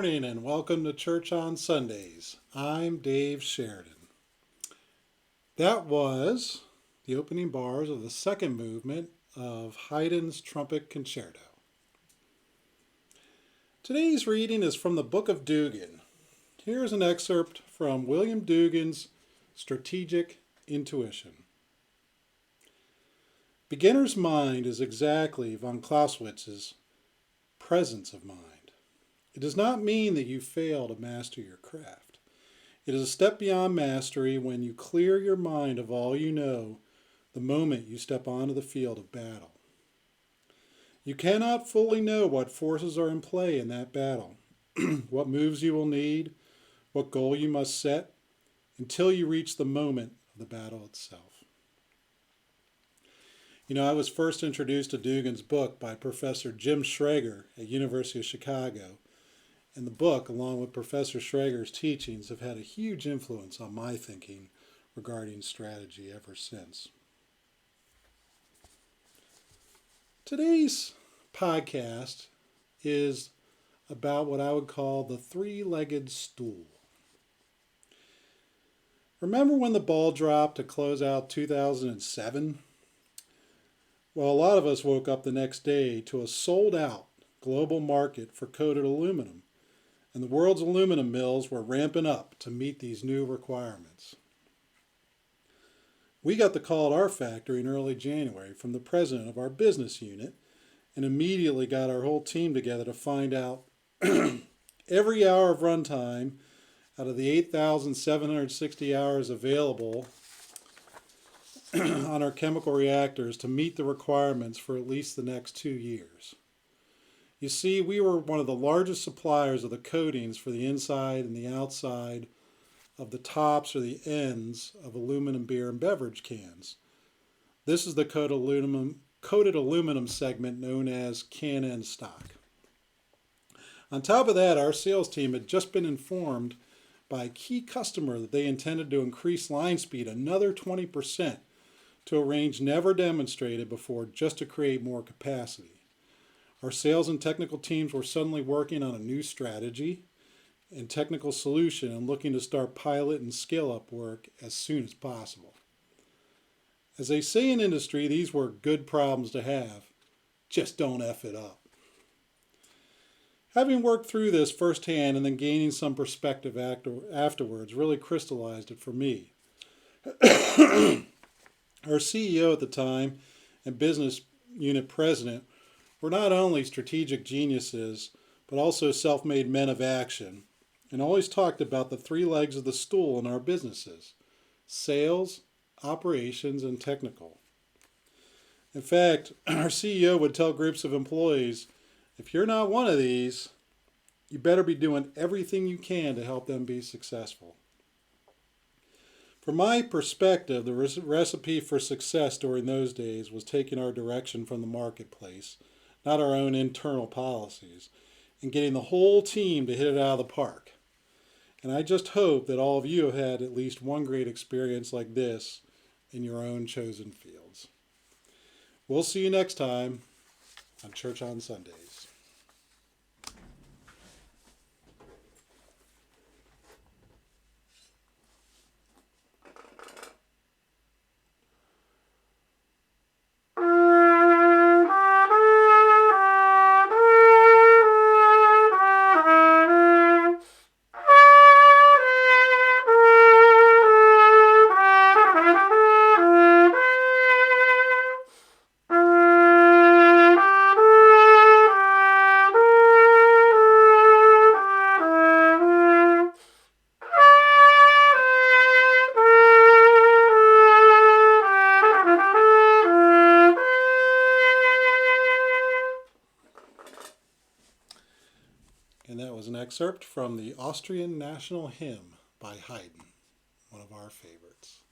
morning and welcome to Church on Sundays. I'm Dave Sheridan. That was the opening bars of the second movement of Haydn's Trumpet Concerto. Today's reading is from the Book of Dugan. Here's an excerpt from William Dugan's Strategic Intuition. Beginner's mind is exactly von Clausewitz's presence of mind. It does not mean that you fail to master your craft. It is a step beyond mastery when you clear your mind of all you know the moment you step onto the field of battle. You cannot fully know what forces are in play in that battle, what moves you will need, what goal you must set, until you reach the moment of the battle itself. I was first introduced to Dugan's book by Professor Jim Schrager at University of Chicago. And the book, along with Professor Schrager's teachings, have had a huge influence on my thinking regarding strategy ever since. Today's podcast is about what I would call the three-legged stool. Remember when the ball dropped to close out 2007? Well, a lot of us woke up the next day to a sold-out global market for coated aluminum. And the world's aluminum mills were ramping up to meet these new requirements. We got the call at our factory in early January from the president of our business unit and immediately got our whole team together to find out every hour of runtime out of the 8,760 hours available on our chemical reactors to meet the requirements for at least the next 2 years. You see, we were one of the largest suppliers of the coatings for the inside and the outside of the tops or the ends of aluminum beer and beverage cans. This is the coated aluminum segment known as can end stock. On top of that, our sales team had just been informed by a key customer that they intended to increase line speed another 20% to a range never demonstrated before, just to create more capacity. Our sales and technical teams were suddenly working on a new strategy and technical solution and looking to start pilot and scale-up work as soon as possible. As they say in industry, these were good problems to have. Just don't F it up. Having worked through this firsthand and then gaining some perspective afterwards really crystallized it for me. Our CEO at the time and business unit president were not only strategic geniuses, but also self-made men of action, and always talked about the three legs of the stool in our businesses: sales, operations, and technical. In fact, our CEO would tell groups of employees, if you're not one of these, you better be doing everything you can to help them be successful. From my perspective, the recipe for success during those days was taking our direction from the marketplace, not our own internal policies, and getting the whole team to hit it out of the park. And I just hope that all of you have had at least one great experience like this in your own chosen fields. We'll see you next time on Church on Sundays. And that was an excerpt from the Austrian National Hymn by Haydn, one of our favorites.